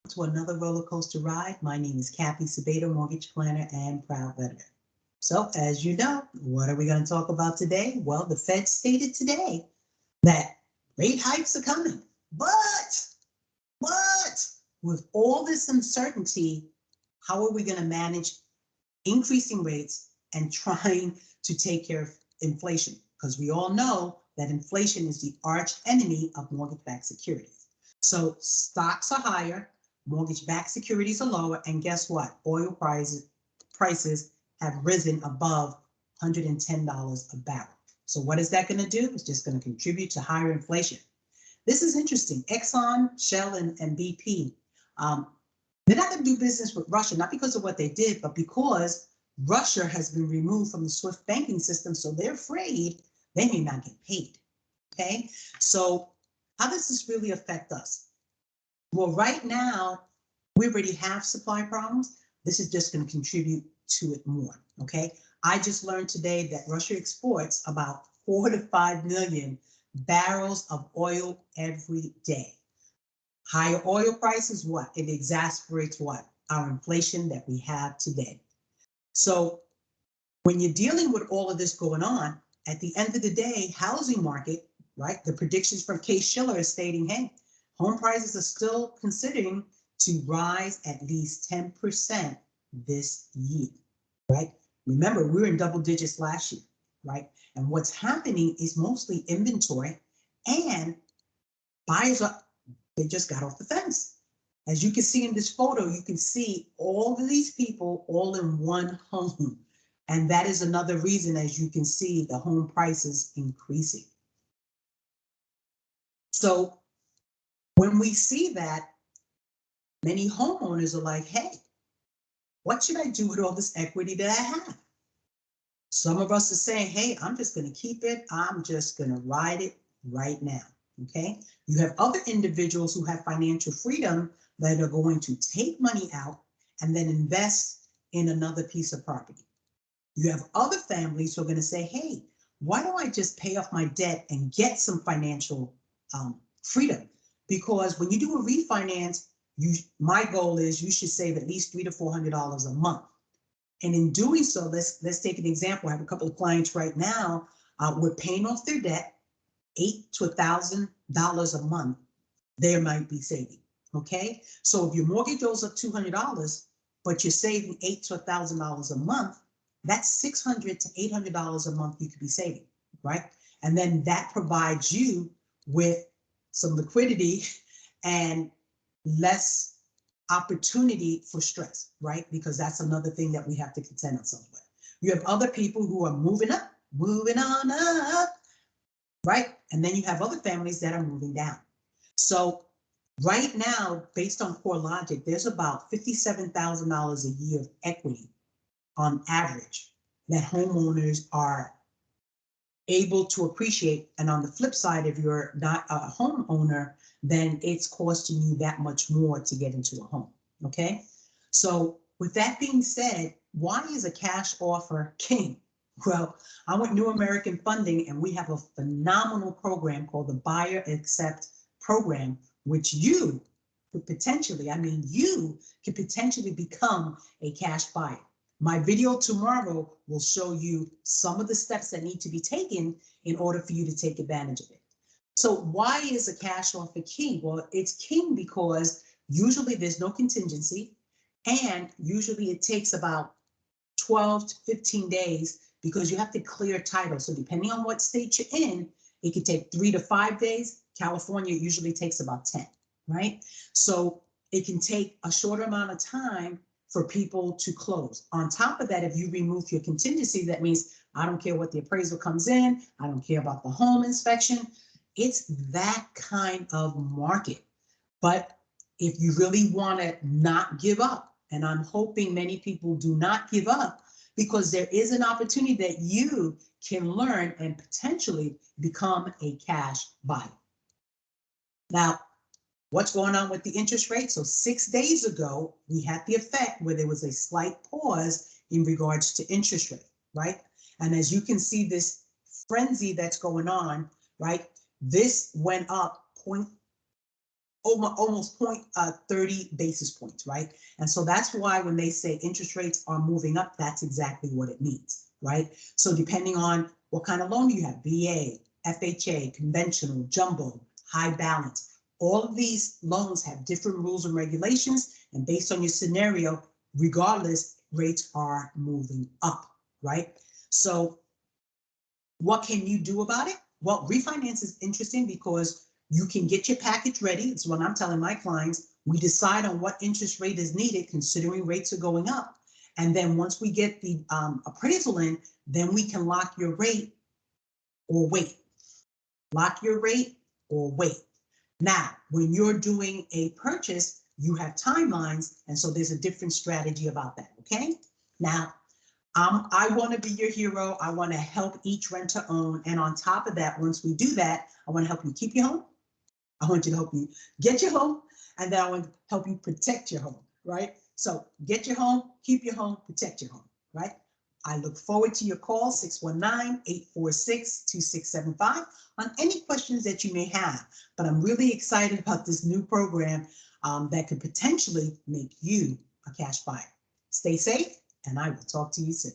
To another roller coaster ride. My name is Kathy Sabedo, mortgage planner and proud veteran. So, as you know, what are we going to talk about today? Well, the Fed stated today that rate hikes are coming, but with all this uncertainty, how are we going to manage increasing rates and trying to take care of inflation? Because we all know that inflation is the arch enemy of mortgage-backed securities. So stocks are higher, mortgage-backed securities are lower, and guess what? Oil prices have risen above $110 a barrel. So what is that going to do? It's just going to contribute to higher inflation. This is interesting. Exxon, Shell, and BP, um, they're not going to do business with Russia, not because of what they did, but because Russia has been removed from the SWIFT banking system. So they're afraid they may not get paid. Okay. So how does this really affect us? Well, right now, we already have supply problems. This is just going to contribute to it more. Okay. I just learned today that Russia exports about 4 to 5 million barrels of oil every day. Higher oil prices, what? It exasperates what? Our inflation that we have today. So when you're dealing with all of this going on, at the end of the day, housing market, right? The predictions from Case-Shiller is stating, hey, home prices are still considering to rise at least 10% this year, right? Remember, we were in double digits last year, right? And what's happening is mostly inventory, and buyers are, they just got off the fence. As you can see in this photo, you can see all of these people all in one home. And that is another reason, as you can see, the home prices increasing. So when we see that, many homeowners are like, hey, what should I do with all this equity that I have? Some of us are saying, hey, I'm just going to keep it. I'm just going to ride it right now. Okay. You have other individuals who have financial freedom that are going to take money out and then invest in another piece of property. You have other families who are going to say, hey, why don't I just pay off my debt and get some financial freedom? Because when you do a refinance, my goal is you should save at least $300 to $400 a month. And in doing so, let's take an example. I have a couple of clients right now. We're paying off their debt, $8,000 to $1,000 a month. They might be saving. Okay, so if your mortgage goes up $200, but you're saving $8,000 to $1,000 a month, that's $600 to $800 a month you could be saving, right? And then that provides you with some liquidity and less opportunity for stress, right? Because that's another thing that we have to contend ourselves with. You have other people who are moving up, moving on up, right? And then you have other families that are moving down. So right now, based on CoreLogic, there's about $57,000 a year of equity on average that homeowners are able to appreciate. And on the flip side, if you're not a homeowner, then it's costing you that much more to get into a home. Okay. So with that being said, why is a cash offer king? Well, I'm with New American Funding, and we have a phenomenal program called the Buyer Accept Program, which you could potentially, you could potentially become a cash buyer. My video tomorrow will show you some of the steps that need to be taken in order for you to take advantage of it. So why is a cash offer king? Well, it's king because usually there's no contingency, and usually it takes about 12 to 15 days because you have to clear title. So depending on what state you're in, it could take 3 to 5 days. California usually takes about 10, right? So it can take a shorter amount of time for people to close. On top of that, if you remove your contingency, that means I don't care what the appraisal comes in, I don't care about the home inspection. It's that kind of market. But if you really want to not give up, and I'm hoping many people do not give up, because there is an opportunity that you can learn and potentially become a cash buyer. Now, what's going on with the interest rate? So 6 days ago, we had the effect where there was a slight pause in regards to interest rate, right? And as you can see, this frenzy that's going on, right? This went up almost 30 basis points, right? And so that's why when they say interest rates are moving up, that's exactly what it means, right? So depending on what kind of loan you have, VA, FHA, conventional, jumbo, high balance, all of these loans have different rules and regulations, and based on your scenario, regardless, rates are moving up, right? So what can you do about it? Well, refinance is interesting because you can get your package ready. It's what I'm telling my clients. We decide on what interest rate is needed, considering rates are going up. And then once we get the appraisal in, then we can lock your rate or wait. Lock your rate or wait. Now, when you're doing a purchase, you have timelines. And so there's a different strategy about that. Okay. Now, I want to be your hero. I want to help each rent to own. And on top of that, once we do that, I want to help you keep your home. I want you to help you get your home. And then I want to help you protect your home, right? So get your home, keep your home, protect your home, right? I look forward to your call, 619-846-2675, on any questions that you may have. But I'm really excited about this new program that could potentially make you a cash buyer. Stay safe, and I will talk to you soon.